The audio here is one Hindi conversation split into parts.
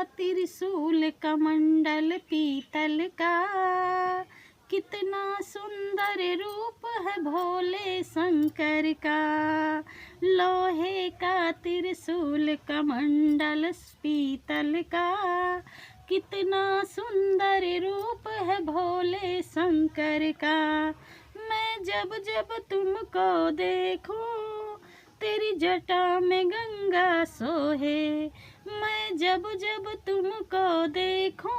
त्रिशूल कमंडल पीतल का, कितना सुंदर रूप है भोले शंकर का। लोहे का त्रिशूल कमंडल पीतल का, कितना सुंदर रूप है भोले शंकर का। मैं जब जब तुमको देखूं तेरी जटा में गंगा सोहे। मैं जब जब तुमको देखूं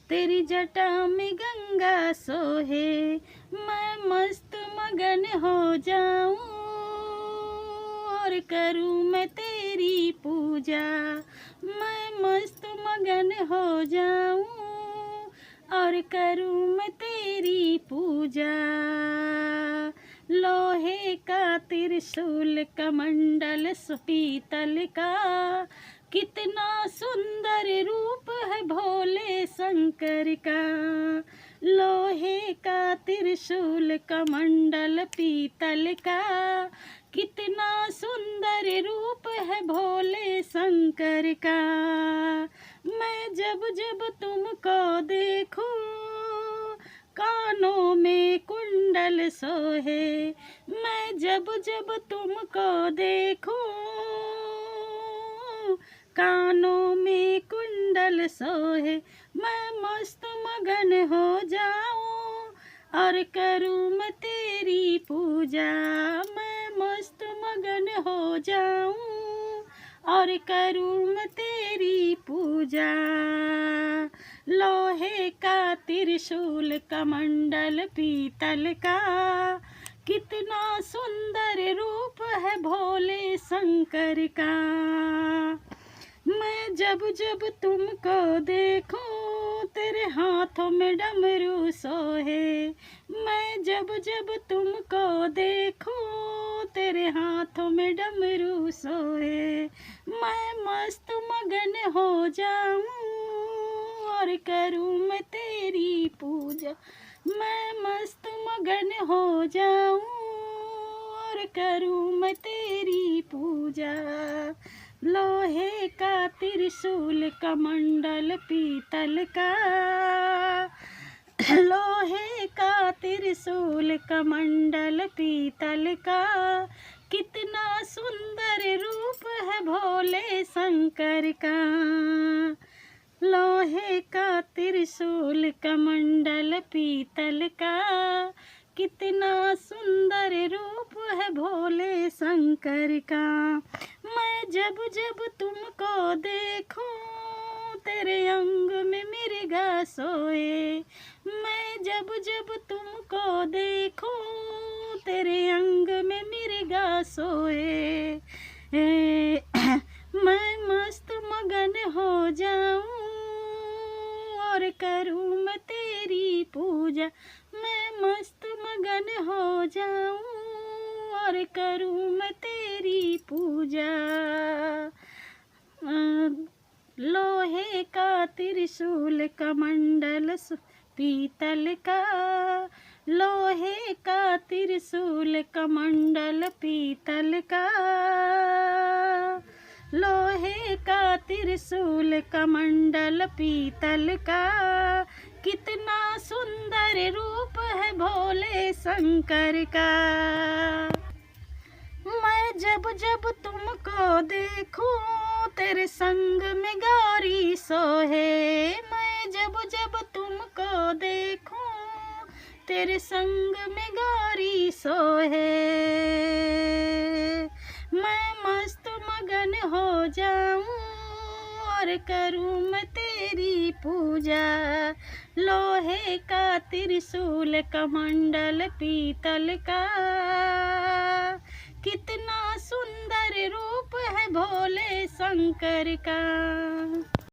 तेरी जटा में गंगा सोहे। मैं मस्त मगन हो जाऊं और करूं मैं तेरी पूजा। मैं मस्त मगन हो जाऊं और करूं मैं तेरी पूजा। लोहे का त्रिशूल कमंडल पीतल का, कितना सुंदर रूप है भोले शंकर का। लोहे का त्रिशूल कमंडल पीतल का, कितना सुंदर रूप है भोले शंकर का। मैं जब जब तुमको देखूं कानों में कुंडल सोहे। मैं जब जब तुमको देखूं कानों में कुंडल सोहे। मैं मस्त मगन हो जाऊं और करूं मैं तेरी पूजा। मैं मस्त मगन हो जाऊं और करूं मैं तेरी पूजा। लोहे का त्रिशूल कमंडल पीतल का, कितना सुंदर रूप है भोले शंकर का। मैं जब जब तुमको देखूं तेरे हाथों में डमरू सोहे। मैं जब जब तुमको देखूं तेरे हाथों में डमरू सोहे। मैं मस्त मगन हो जाऊं और करूं मैं तेरी पूजा। मैं मस्त मगन हो जाऊं और करूं मैं तेरी पूजा। लोहे का त्रिशूल कमंडल पीतल का, लोहे का त्रिशूल कमंडल पीतल का, कितना सुंदर रूप है भोले शंकर का। लोहे का त्रिशूल कमंडल पीतल का, कितना सुंदर रूप है भोले शंकर का। मैं जब जब तुमको देखूं तेरे अंग में मिर्गा सोए। मैं जब जब तुमको देखूं तेरे अंग में मिर्गा सोए। मैं मस्त मगन हो जाऊं और करूं मैं तेरी पूजा। मैं मस्त मगन हो जाऊं और करूं मैं तेरी पूजा। लोहे का त्रिशूल कमंडल पीतल का, लोहे का त्रिशूल कमंडल पीतल का, लोहे का त्रिशूल कमंडल पीतल का, कितना सुंदर रूप है भोले शंकर का। मैं जब जब तुमको देखूं तेरे संग में गौरी सोहे। मैं जब जब तुमको देखूं तेरे संग में गौरी सोहे। मैं मस्त मगन हो जाऊं और करूं मैं तेरी पूजा। लोहे का त्रिशूल कमंडल पीतल का, कितना सुंदर रूप है भोले शंकर का।